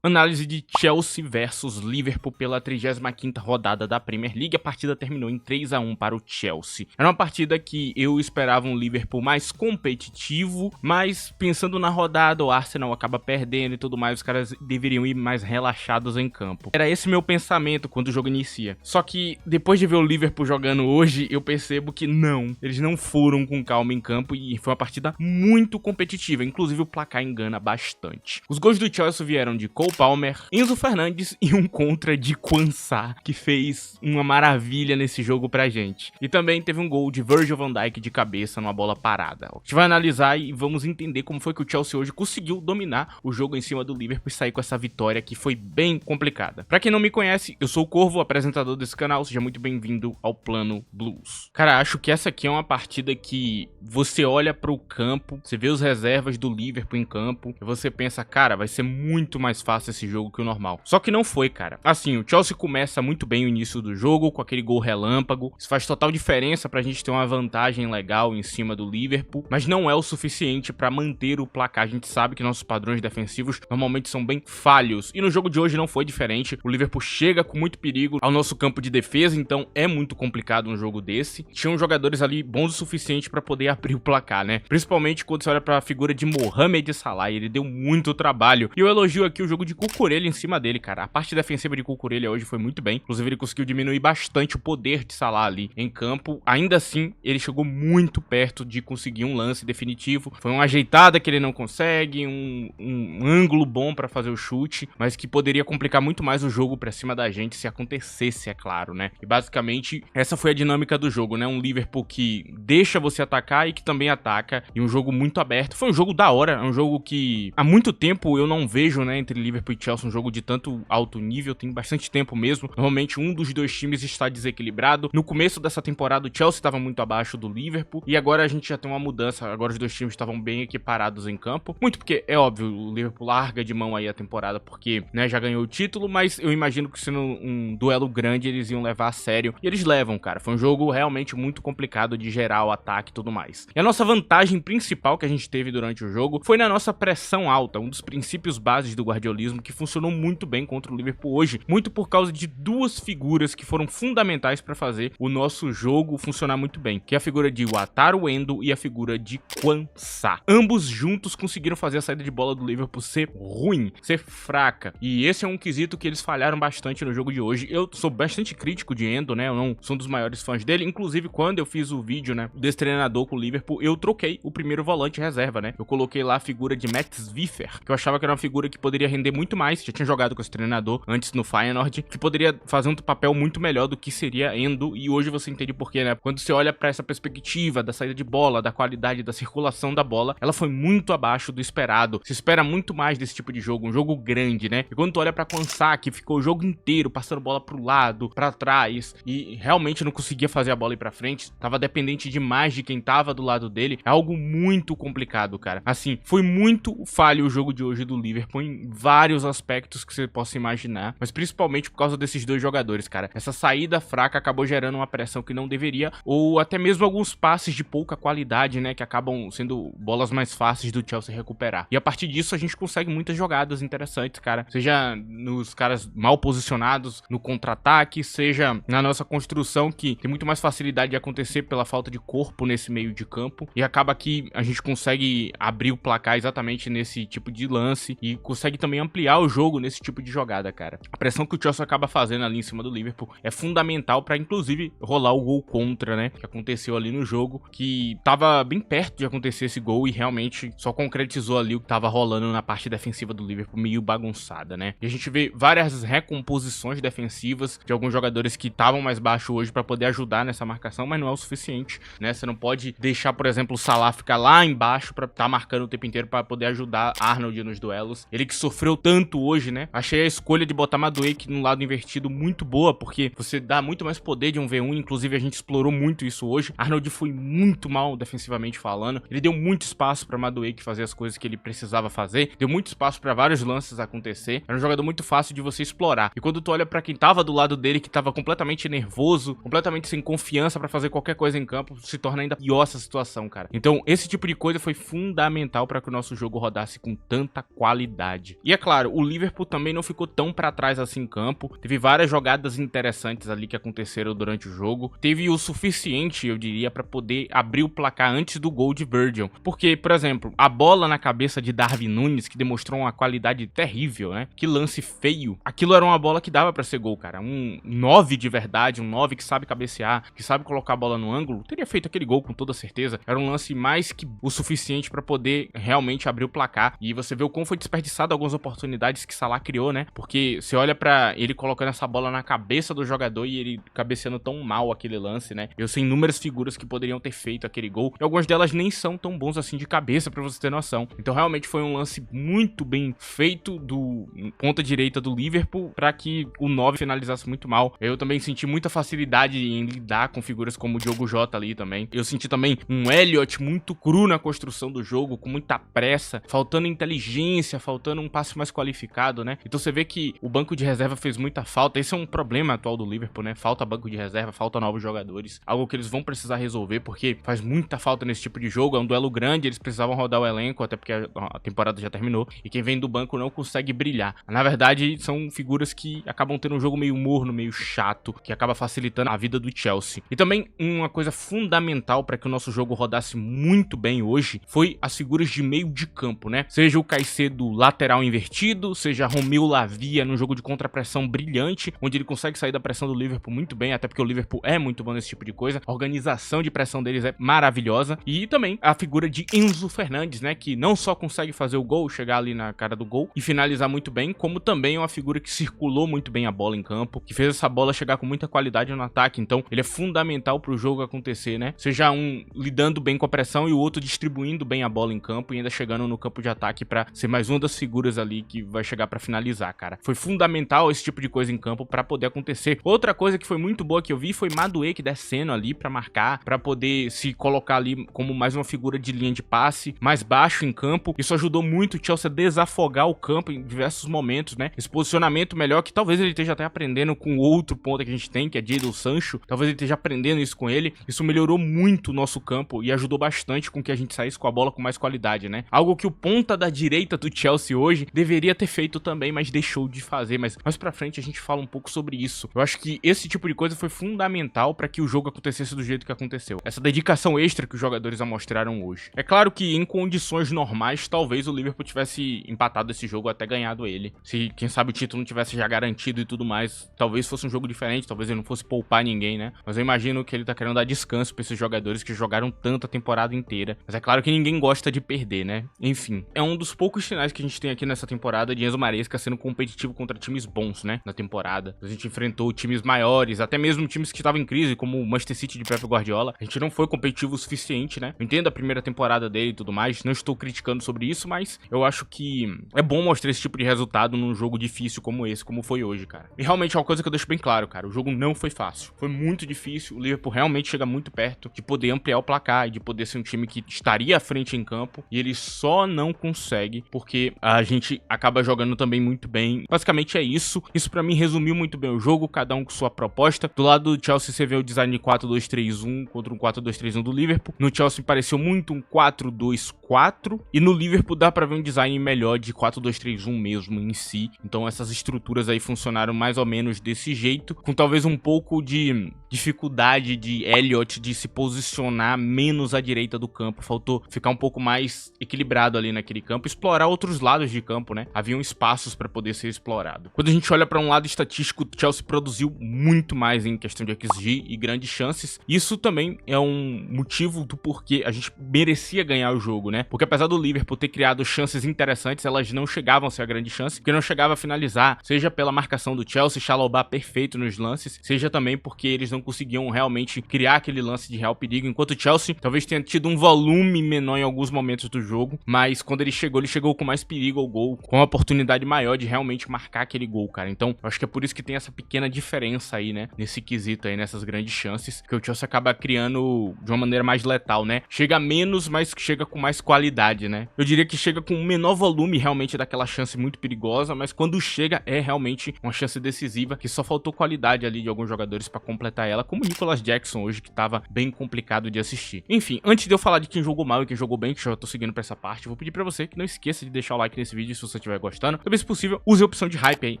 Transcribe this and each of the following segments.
Análise de Chelsea versus Liverpool pela 35ª rodada da Premier League. A partida terminou em 3-1 para o Chelsea. Era uma partida que eu esperava um Liverpool mais competitivo, mas pensando na rodada, o Arsenal acaba perdendo e tudo mais, os caras deveriam ir mais relaxados em campo. Era esse meu pensamento quando o jogo inicia. Só que depois de ver o Liverpool jogando hoje, eu percebo que não, eles não foram com calma em campo e foi uma partida muito competitiva, inclusive o placar engana bastante. Os gols do Chelsea vieram de Cole Palmer, Enzo Fernandes e um contra de Quansah, que fez uma maravilha nesse jogo pra gente. E também teve um gol de Virgil van Dijk de cabeça numa bola parada. A gente vai analisar e vamos entender como foi que o Chelsea hoje conseguiu dominar o jogo em cima do Liverpool e sair com essa vitória que foi bem complicada. Pra quem não me conhece, eu sou o Corvo, apresentador desse canal, seja muito bem-vindo ao Plano Blues. Cara, acho que essa aqui é uma partida que você olha pro campo, você vê os reservas do Liverpool em campo e você pensa, cara, vai ser muito mais fácil esse jogo que o normal. Só que não foi, cara. Assim, o Chelsea começa muito bem o início do jogo, com aquele gol relâmpago. Isso faz total diferença pra gente ter uma vantagem legal em cima do Liverpool, mas não é o suficiente pra manter o placar. A gente sabe que nossos padrões defensivos normalmente são bem falhos, e no jogo de hoje não foi diferente. O Liverpool chega com muito perigo ao nosso campo de defesa, então é muito complicado um jogo desse. Tinham jogadores ali bons o suficiente pra poder abrir o placar, né? Principalmente quando você olha pra figura de Mohamed Salah, ele deu muito trabalho. E eu elogio aqui o jogo de Cucurella em cima dele, cara. A parte defensiva de Cucurella hoje foi muito bem. Inclusive, ele conseguiu diminuir bastante o poder de Salah ali em campo. Ainda assim, ele chegou muito perto de conseguir um lance definitivo. Foi uma ajeitada que ele não consegue, um ângulo bom pra fazer o chute, mas que poderia complicar muito mais o jogo pra cima da gente se acontecesse, é claro, né? E basicamente, essa foi a dinâmica do jogo, né? Um Liverpool que deixa você atacar e que também ataca. E um jogo muito aberto. Foi um jogo da hora, é um jogo que há muito tempo eu não vejo, né, entre Liverpool e Chelsea, um jogo de tanto alto nível, tem bastante tempo mesmo. Normalmente um dos dois times está desequilibrado. No começo dessa temporada o Chelsea estava muito abaixo do Liverpool e agora a gente já tem uma mudança, agora os dois times estavam bem equiparados em campo. Muito porque, é óbvio, o Liverpool larga de mão aí a temporada porque, né, já ganhou o título, mas eu imagino que sendo um duelo grande eles iam levar a sério. E eles levam, cara. Foi um jogo realmente muito complicado de gerar o ataque e tudo mais. E a nossa vantagem principal que a gente teve durante o jogo foi na nossa pressão alta, um dos princípios bases do guardiolismo que funcionou muito bem contra o Liverpool hoje, muito por causa de duas figuras que foram fundamentais para fazer o nosso jogo funcionar muito bem, que é a figura de Wataru Endo e a figura de Quansah. Ambos juntos conseguiram fazer a saída de bola do Liverpool ser ruim, ser fraca, e esse é um quesito que eles falharam bastante no jogo de hoje. Eu sou bastante crítico de Endo, né, eu não sou um dos maiores fãs dele, inclusive quando eu fiz o vídeo, né, desse treinador com o Liverpool, eu troquei o primeiro volante reserva, né, eu coloquei lá a figura de Matt Swiffer, que eu achava que era uma figura que poderia render muito mais, já tinha jogado com esse treinador antes no Feyenoord, que poderia fazer um papel muito melhor do que seria Endo, e hoje você entende por quê, né? Quando você olha pra essa perspectiva da saída de bola, da qualidade da circulação da bola, ela foi muito abaixo do esperado. Se espera muito mais desse tipo de jogo, um jogo grande, né? E quando tu olha pra Quansah, que ficou o jogo inteiro passando bola pro lado, pra trás, e realmente não conseguia fazer a bola ir pra frente, tava dependente demais de quem tava do lado dele, é algo muito complicado, cara. Assim, foi muito falho o jogo de hoje do Liverpool em vários aspectos que você possa imaginar, mas principalmente por causa desses dois jogadores, cara. Essa saída fraca acabou gerando uma pressão que não deveria, ou até mesmo alguns passes de pouca qualidade, né, que acabam sendo bolas mais fáceis do Chelsea recuperar. E a partir disso a gente consegue muitas jogadas interessantes, cara, seja nos caras mal posicionados no contra-ataque, seja na nossa construção, que tem muito mais facilidade de acontecer pela falta de corpo nesse meio de campo, e acaba que a gente consegue abrir o placar exatamente nesse tipo de lance e consegue também ampliar o jogo nesse tipo de jogada, cara. A pressão que o Chelsea acaba fazendo ali em cima do Liverpool é fundamental pra, inclusive, rolar o gol contra, né, que aconteceu ali no jogo, que tava bem perto de acontecer esse gol e realmente só concretizou ali o que tava rolando na parte defensiva do Liverpool, meio bagunçada, né. E a gente vê várias recomposições defensivas de alguns jogadores que estavam mais baixo hoje pra poder ajudar nessa marcação, mas não é o suficiente, né. Você não pode deixar, por exemplo, o Salah ficar lá embaixo pra tá marcando o tempo inteiro pra poder ajudar Arnold nos duelos. Ele que sofreu tanto hoje, né. Achei a escolha de botar Madueke no lado invertido muito boa, porque você dá muito mais poder de um V1, inclusive a gente explorou muito isso hoje. Arnold foi muito mal defensivamente falando, ele deu muito espaço pra Madueke fazer as coisas que ele precisava fazer, deu muito espaço pra vários lances acontecer, era um jogador muito fácil de você explorar. E quando tu olha pra quem tava do lado dele, que tava completamente nervoso, completamente sem confiança pra fazer qualquer coisa em campo, se torna ainda pior essa situação, cara. Então esse tipo de coisa foi fundamental pra que o nosso jogo rodasse com tanta qualidade. E é claro claro, o Liverpool também não ficou tão pra trás assim em campo. Teve várias jogadas interessantes ali que aconteceram durante o jogo. Teve o suficiente, eu diria, pra poder abrir o placar antes do gol de Virgil. Porque, por exemplo, a bola na cabeça de Darwin Núñez, que demonstrou uma qualidade terrível, né? Que lance feio. Aquilo era uma bola que dava pra ser gol, cara. Um 9 de verdade, um 9 que sabe cabecear, que sabe colocar a bola no ângulo, teria feito aquele gol com toda certeza. Era um lance mais que o suficiente pra poder realmente abrir o placar. E você vê o como foi desperdiçado algumas oportunidades que Salah criou, né? Porque você olha pra ele colocando essa bola na cabeça do jogador e ele cabeceando tão mal aquele lance, né? Eu sei inúmeras figuras que poderiam ter feito aquele gol. E algumas delas nem são tão bons assim de cabeça, pra você ter noção. Então realmente foi um lance muito bem feito do ponta direita do Liverpool pra que o 9 finalizasse muito mal. Eu também senti muita facilidade em lidar com figuras como o Diogo Jota ali também. Eu senti também um Elliott muito cru na construção do jogo, com muita pressa, faltando inteligência, faltando um passe mais qualificado, né? Então você vê que o banco de reserva fez muita falta. Esse é um problema atual do Liverpool, né? Falta banco de reserva, falta novos jogadores. Algo que eles vão precisar resolver, porque faz muita falta nesse tipo de jogo. É um duelo grande, eles precisavam rodar o elenco, até porque a temporada já terminou. E quem vem do banco não consegue brilhar. Na verdade, são figuras que acabam tendo um jogo meio morno, meio chato, que acaba facilitando a vida do Chelsea. E também uma coisa fundamental para que o nosso jogo rodasse muito bem hoje foi as figuras de meio de campo, né? Seja o Caicedo lateral invertido, seja Romeu Lavia num jogo de contrapressão brilhante, onde ele consegue sair da pressão do Liverpool muito bem, até porque o Liverpool é muito bom nesse tipo de coisa. A organização de pressão deles é maravilhosa. E também a figura de Enzo Fernandes, né? Que não só consegue fazer o gol, chegar ali na cara do gol e finalizar muito bem, como também é uma figura que circulou muito bem a bola em campo, que fez essa bola chegar com muita qualidade no ataque. Então ele é fundamental pro jogo acontecer, né? Seja um lidando bem com a pressão e o outro distribuindo bem a bola em campo e ainda chegando no campo de ataque pra ser mais uma das figuras ali que vai chegar pra finalizar, cara. Foi fundamental esse tipo de coisa em campo pra poder acontecer. Outra coisa que foi muito boa que eu vi foi Madueke descendo ali pra marcar, pra poder se colocar ali como mais uma figura de linha de passe, mais baixo em campo. Isso ajudou muito o Chelsea a desafogar o campo em diversos momentos, né? Esse posicionamento melhor que talvez ele esteja até aprendendo com outro ponto que a gente tem, que é Jadon Sancho. Talvez ele esteja aprendendo isso com ele. Isso melhorou muito o nosso campo e ajudou bastante com que a gente saísse com a bola com mais qualidade, né? Algo que o ponta da direita do Chelsea hoje deveria ter feito também, mas deixou de fazer. Mas mais pra frente a gente fala um pouco sobre isso. Eu acho que esse tipo de coisa foi fundamental para que o jogo acontecesse do jeito que aconteceu. Essa dedicação extra que os jogadores mostraram hoje. É claro que em condições normais, talvez o Liverpool tivesse empatado esse jogo, até ganhado ele. Se, quem sabe, o título não tivesse já garantido e tudo mais, talvez fosse um jogo diferente, talvez ele não fosse poupar ninguém, né? Mas eu imagino que ele tá querendo dar descanso pra esses jogadores que jogaram tanta temporada inteira. Mas é claro que ninguém gosta de perder, né? Enfim, é um dos poucos sinais que a gente tem aqui nessa temporada de Enzo Maresca sendo competitivo contra times bons, né? Na temporada. A gente enfrentou times maiores, até mesmo times que estavam em crise, como o Manchester City de Pep Guardiola. A gente não foi competitivo o suficiente, né? Eu entendo a primeira temporada dele e tudo mais, não estou criticando sobre isso, mas eu acho que é bom mostrar esse tipo de resultado num jogo difícil como esse, como foi hoje, cara. E realmente é uma coisa que eu deixo bem claro, cara. O jogo não foi fácil. Foi muito difícil. O Liverpool realmente chega muito perto de poder ampliar o placar e de poder ser um time que estaria à frente em campo. E ele só não consegue porque a gente acaba jogando também muito bem. Basicamente é isso. Isso pra mim resumiu muito bem o jogo, cada um com sua proposta. Do lado do Chelsea você vê o design de 4-2-3-1 contra um 4-2-3-1 do Liverpool. No Chelsea pareceu muito um 4-2-4 e no Liverpool dá pra ver um design melhor de 4-2-3-1 mesmo em si. Então essas estruturas aí funcionaram mais ou menos desse jeito, com talvez um pouco de dificuldade de Elliott de se posicionar menos à direita do campo. Faltou ficar um pouco mais equilibrado ali naquele campo, explorar outros lados de campo, né? Haviam espaços para poder ser explorado. Quando a gente olha para um lado estatístico, o Chelsea produziu muito mais em questão de XG e grandes chances. Isso também é um motivo do porquê a gente merecia ganhar o jogo, né? Porque apesar do Liverpool ter criado chances interessantes, elas não chegavam a ser a grande chance, porque não chegava a finalizar, seja pela marcação do Chelsea, Chalobah perfeito nos lances, seja também porque eles não conseguiam realmente criar aquele lance de real perigo, enquanto o Chelsea talvez tenha tido um volume menor em alguns momentos do jogo, mas quando ele chegou com mais perigo ao gol, com uma oportunidade maior de realmente marcar aquele gol, cara. Então, eu acho que é por isso que tem essa pequena diferença aí, né, nesse quesito aí, nessas grandes chances, que o Chelsea acaba criando de uma maneira mais letal, né? Chega menos, mas chega com mais qualidade, né? Eu diria que chega com um menor volume realmente daquela chance muito perigosa, mas quando chega é realmente uma chance decisiva, que só faltou qualidade ali de alguns jogadores pra completar ela, como o Nicolas Jackson hoje, que tava bem complicado de assistir. Enfim, antes de eu falar de quem jogou mal e quem jogou bem, que eu já tô seguindo pra essa parte, eu vou pedir pra você que não esqueça de deixar o like nesse vídeo se você você estiver gostando. Também, se possível, use a opção de hype aí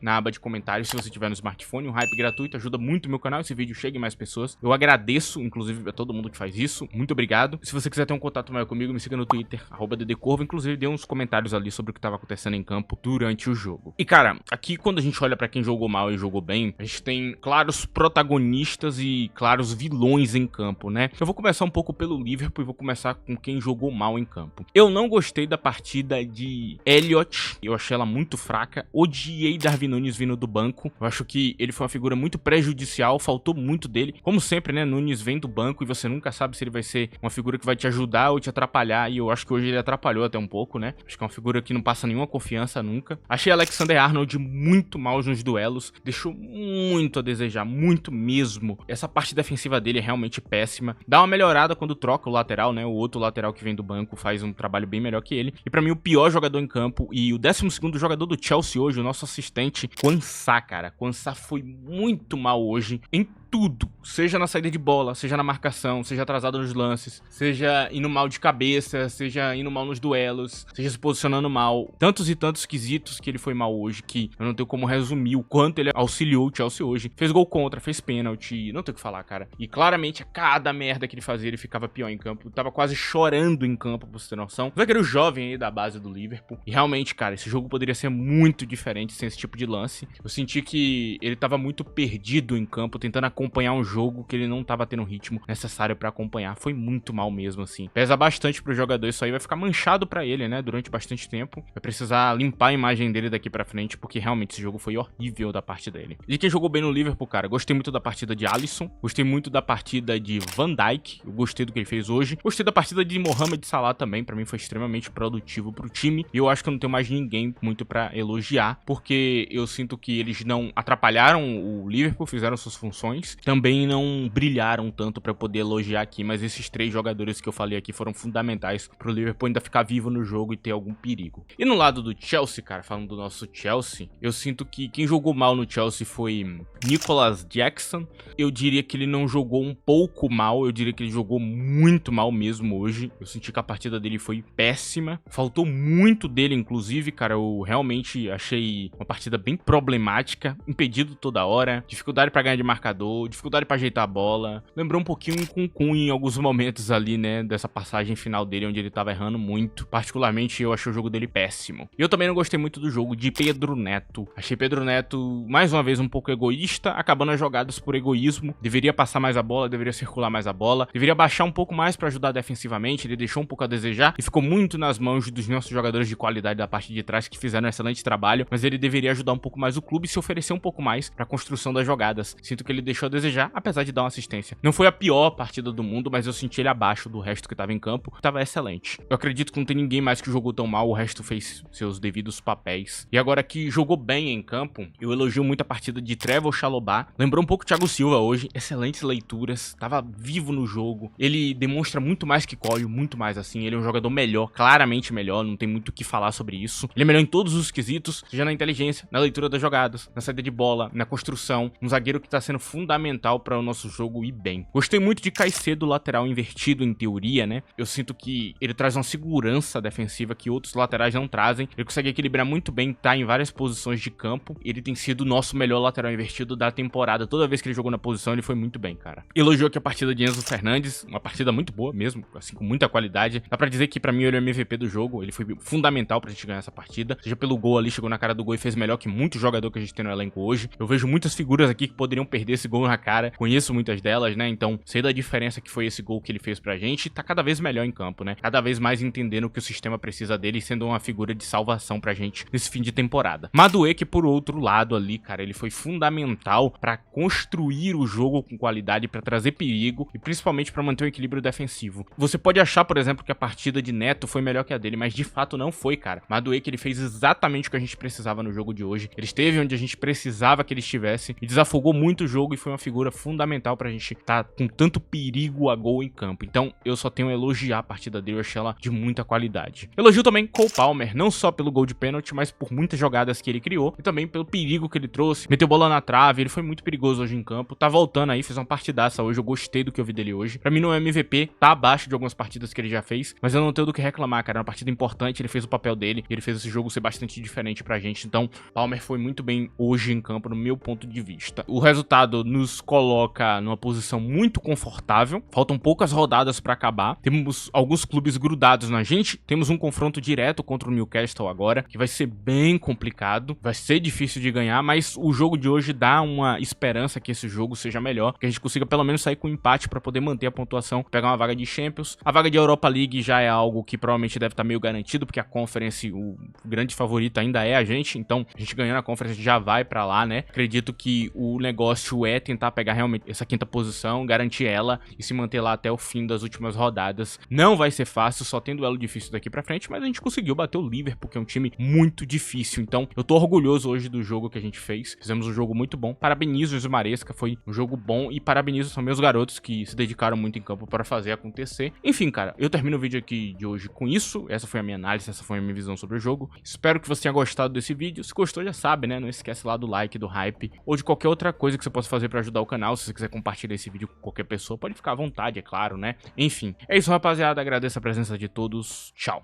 na aba de comentários se você tiver no smartphone. Um hype gratuito ajuda muito o meu canal, esse vídeo chega em mais pessoas. Eu agradeço, inclusive, a todo mundo que faz isso. Muito obrigado. Se você quiser ter um contato maior comigo, me siga no Twitter, @ddcorvo. Inclusive, dê uns comentários ali sobre o que estava acontecendo em campo durante o jogo. E, cara, aqui quando a gente olha pra quem jogou mal e jogou bem, a gente tem claros protagonistas e claros vilões em campo, né? Eu vou começar um pouco pelo Liverpool e vou começar com quem jogou mal em campo. Eu não gostei da partida de Elliott, eu achei ela muito fraca. Odiei Darwin Núñez vindo do banco. Eu acho que ele foi uma figura muito prejudicial, faltou muito dele. Como sempre, né? Núñez vem do banco e você nunca sabe se ele vai ser uma figura que vai te ajudar ou te atrapalhar. E eu acho que hoje ele atrapalhou até um pouco, né? Acho que é uma figura que não passa nenhuma confiança nunca. Achei Alexander-Arnold muito mal nos duelos. Deixou muito a desejar, muito mesmo. Essa parte defensiva dele é realmente péssima. Dá uma melhorada quando troca o lateral, né? O outro lateral que vem do banco faz um trabalho bem melhor que ele. E pra mim o pior jogador em campo e o 12º jogador do Chelsea hoje, o nosso assistente, Quansah, cara. Quansah foi muito mal hoje em tudo, seja na saída de bola, seja na marcação, seja atrasado nos lances, seja indo mal de cabeça, seja indo mal nos duelos, seja se posicionando mal. Tantos e tantos quesitos que ele foi mal hoje que eu não tenho como resumir o quanto ele auxiliou o Chelsea hoje. Fez gol contra, fez pênalti, não tenho o que falar, cara. E claramente a cada merda que ele fazia ele ficava pior em campo. Eu tava quase chorando em campo, pra você ter noção. Vai que era o jovem aí da base do Liverpool. E realmente, cara, esse jogo poderia ser muito diferente sem esse tipo de lance. Eu senti que ele tava muito perdido em campo, tentando acompanhar um jogo que ele não tava tendo o ritmo necessário pra acompanhar. Foi muito mal mesmo, assim. Pesa bastante pro jogador isso aí, vai ficar manchado pra ele, né, durante bastante tempo. Vai precisar limpar a imagem dele daqui pra frente, porque realmente esse jogo foi horrível da parte dele. E quem jogou bem no Liverpool, cara, gostei muito da partida de Alisson, gostei muito da partida de Van Dijk, eu gostei do que ele fez hoje, gostei da partida de Mohamed Salah também, pra mim foi extremamente produtivo pro time, e eu acho que eu não tenho mais ninguém muito pra elogiar, porque eu sinto que eles não atrapalharam o Liverpool, fizeram suas funções, também não brilharam tanto pra eu poder elogiar aqui, mas esses 3 jogadores que eu falei aqui foram fundamentais pro Liverpool ainda ficar vivo no jogo e ter algum perigo. E no lado do Chelsea, cara, falando do nosso Chelsea, eu sinto que quem jogou mal no Chelsea foi Nicolas Jackson. Eu diria que ele não jogou um pouco mal, eu diria que ele jogou muito mal mesmo hoje. Eu senti que a partida dele foi péssima, faltou muito dele, inclusive, cara, eu realmente achei uma partida bem problemática, impedido toda hora, dificuldade pra ganhar de marcador, dificuldade pra ajeitar a bola. Lembrou um pouquinho um Kunkun em alguns momentos ali, né, dessa passagem final dele, onde ele tava errando muito. Particularmente, eu achei o jogo dele péssimo. E eu também não gostei muito do jogo de Pedro Neto. Achei Pedro Neto, mais uma vez, um pouco egoísta, acabando as jogadas por egoísmo. Deveria passar mais a bola, deveria circular mais a bola, deveria baixar um pouco mais pra ajudar defensivamente. Ele deixou um pouco a desejar e ficou muito nas mãos dos nossos jogadores de qualidade da parte de trás, que fizeram um excelente trabalho, mas ele deveria ajudar um pouco mais o clube e se oferecer um pouco mais pra construção das jogadas. Sinto que ele deixou a desejar, apesar de dar uma assistência. Não foi a pior partida do mundo, mas eu senti ele abaixo do resto que tava em campo. Tava excelente. Eu acredito que não tem ninguém mais que jogou tão mal, o resto fez seus devidos papéis. E agora que jogou bem em campo, eu elogio muito a partida de Trevoh Chalobah. Lembrou um pouco o Thiago Silva hoje, excelentes leituras, tava vivo no jogo. Ele demonstra muito mais que Collio, muito mais assim. Ele é um jogador melhor, claramente melhor, não tem muito o que falar sobre isso. Ele é melhor em todos os quesitos, seja na inteligência, na leitura das jogadas, na saída de bola, na construção. Um zagueiro que tá sendo fundamental para o nosso jogo ir bem. Gostei muito de Caicedo, lateral invertido em teoria, né? Eu sinto que ele traz uma segurança defensiva que outros laterais não trazem. Ele consegue equilibrar muito bem, tá em várias posições de campo. Ele tem sido o nosso melhor lateral invertido da temporada. Toda vez que ele jogou na posição, ele foi muito bem, cara. Elogiou aqui a partida de Enzo Fernandes, uma partida muito boa mesmo, assim, com muita qualidade. Dá pra dizer que pra mim ele é o MVP do jogo, ele foi fundamental pra gente ganhar essa partida. Seja pelo gol ali, chegou na cara do gol e fez melhor que muito jogador que a gente tem no elenco hoje. Eu vejo muitas figuras aqui que poderiam perder esse gol na cara, conheço muitas delas, né? Então, sei da diferença que foi esse gol que ele fez pra gente, tá cada vez melhor em campo, né? Cada vez mais entendendo que o sistema precisa dele, sendo uma figura de salvação pra gente nesse fim de temporada. Madueke, por outro lado ali, cara, ele foi fundamental pra construir o jogo com qualidade, pra trazer perigo e principalmente pra manter o equilíbrio defensivo. Você pode achar, por exemplo, que a partida de Neto foi melhor que a dele, mas de fato não foi, cara. Madueke, ele fez exatamente o que a gente precisava no jogo de hoje. Ele esteve onde a gente precisava que ele estivesse e desafogou muito o jogo e foi uma figura fundamental pra gente tá com tanto perigo a gol em campo. Então eu só tenho a elogiar a partida dele, eu achei ela de muita qualidade. Elogio também Cole Palmer, não só pelo gol de pênalti, mas por muitas jogadas que ele criou e também pelo perigo que ele trouxe. Meteu bola na trave, ele foi muito perigoso hoje em campo. Tá voltando aí, fez uma partidaça hoje, eu gostei do que eu vi dele hoje. Pra mim não é MVP, tá abaixo de algumas partidas que ele já fez, mas eu não tenho do que reclamar, cara. É uma partida importante, ele fez o papel dele e ele fez esse jogo ser bastante diferente pra gente. Então, Palmer foi muito bem hoje em campo, no meu ponto de vista. O resultado nos coloca numa posição muito confortável. Faltam poucas rodadas pra acabar. Temos alguns clubes grudados na gente. Temos um confronto direto contra o Newcastle agora, que vai ser bem complicado. Vai ser difícil de ganhar, mas o jogo de hoje dá uma esperança que esse jogo seja melhor, que a gente consiga pelo menos sair com um empate pra poder manter a pontuação, pegar uma vaga de Champions. A vaga de Europa League já é algo que provavelmente deve estar meio garantido, porque a Conference, o grande favorito ainda é a gente, então a gente ganhando a Conference já vai pra lá, né? Acredito que o negócio é tentar pegar realmente essa quinta posição, garantir ela e se manter lá até o fim das últimas rodadas. Não vai ser fácil, só tem duelo difícil daqui pra frente, mas a gente conseguiu bater o Liverpool, que é um time muito difícil, então eu tô orgulhoso hoje do jogo que a gente fez. Fizemos um jogo muito bom, parabenizo o Enzo Maresca, foi um jogo bom e parabenizo também os garotos que se dedicaram muito em campo para fazer acontecer. Enfim, cara, eu termino o vídeo aqui de hoje com isso. Essa foi a minha análise, essa foi a minha visão sobre o jogo. Espero que você tenha gostado desse vídeo. Se gostou, já sabe, né? Não esquece lá do like, do hype ou de qualquer outra coisa que você possa fazer para ajudar o canal. Se você quiser compartilhar esse vídeo com qualquer pessoa, pode ficar à vontade, é claro, né? Enfim, é isso, rapaziada. Agradeço a presença de todos. Tchau.